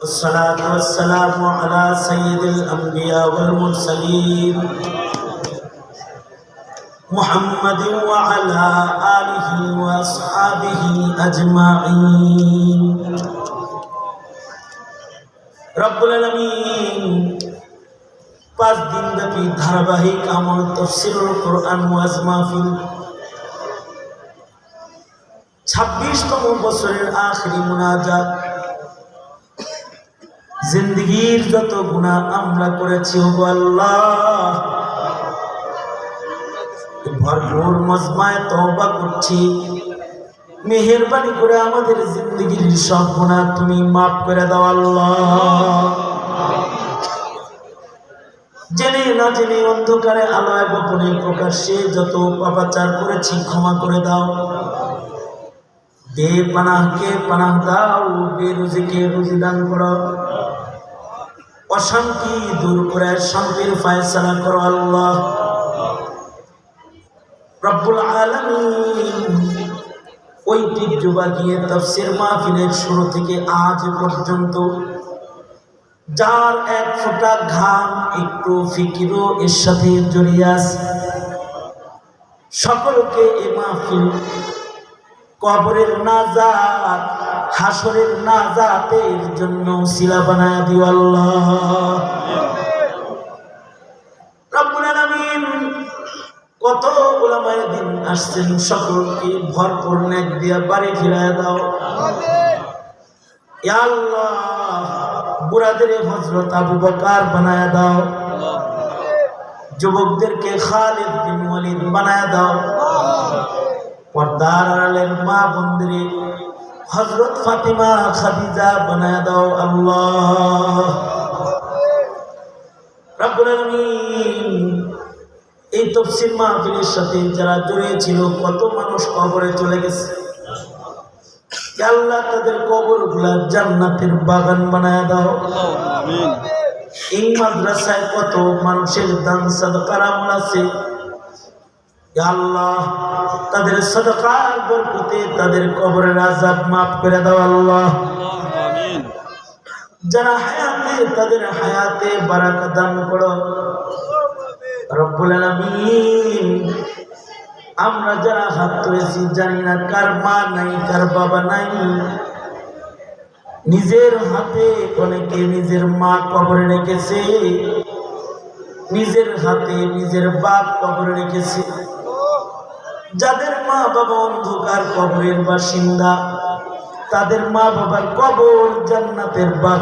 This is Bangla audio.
والصلاة والسلام على سيد الأنبياء والمرسلين محمد وعلى آله وأصحابه أجمعين رب العالمين পাঁচ দিন ব্যাপী ধারাবাহিক আমল তাফসীরুল কোরআন ওয়াজ মাহফিল 26তম বছরের আখিরি মুনাজাত। জিন্দেগীর যত গুনাহ আমরা করেছি ও আল্লাহ, ভরপুর মজমায় তওবা করছি, মেহেরবানি করে আমাদের জিন্দেগীর সব গুনাহ তুমি মাফ করে দাও আল্লাহ। জেনে না জেনে অন্ধকারে আলোয় গোপনে প্রকাশ্যে যত পাপাচার করেছি ক্ষমা করে দাও। বেপানাহকে পানাহ দাও, বেরুজিকে রুজি দান করো, অশান্তি দূর করে শান্তির ফয়সালা করো আল্লাহ রব্বুল আলামিন। ঐতিহ্যবাহী তাফসীর মাহফিলের শুরু থেকে আজ পর্যন্ত যার এক ফোঁটা ঘাম একটু ফিকিরও এর সাথে জড়িয়ে আছে, সকলকে এ মাহফিল কবরের নাজাত হাসরের নাজাতের জন্য সিলা বানায় দিও আল্লাহ রব্বুল আলামিন। কত উলামায়ে দ্বীন আসছেন, সকলকে ভরপুর নেক দিয়া বাড়ি ফিরায় দাও ইয়া আল্লাহ। বুড়াদের হযরত আবু বকর বানায় দাও, যুবকদেরকে খালিদ বিন ওয়ালিদ বানায় দাও, পর্দার আড়ালের মা বোনদের হযরত ফাতিমা খাদিজা বানায় দাও আল্লাহ রব্বুল আলামিন। এই তাফসীর মাহফিলের সাথে যারা জড়িয়ে ছিল, কত মানুষ কবরে চলে গেছে, আল্লাহ তাদের কবরগুলা জান্নাতের বাগান বানায় দাও আমিন। এই মাদ্রাসায় কত মানুষের দান সাদকার আমল আছে, আল্লাহ তাদের সাদকার বরকতে তাদের কবরের আযাব মাফ করে দাও আল্লাহ আমিন। যারা হায়াতে তাদের হায়াতে বারাকা দান করো রব্বুল আলামিন। আমরা যারা হাত তুলেছি জানি না কার মা নাই, কার বাবা নাই, নিজের হাতে অনেকে নিজের মা কবরে রেখেছে, নিজের হাতে নিজের বাপ কবরে রেখেছে। যাদের মা বাবা অন্ধকার কবরের বাসিন্দা, তাদের মা বাবার কবর জান্নাতের বাগান।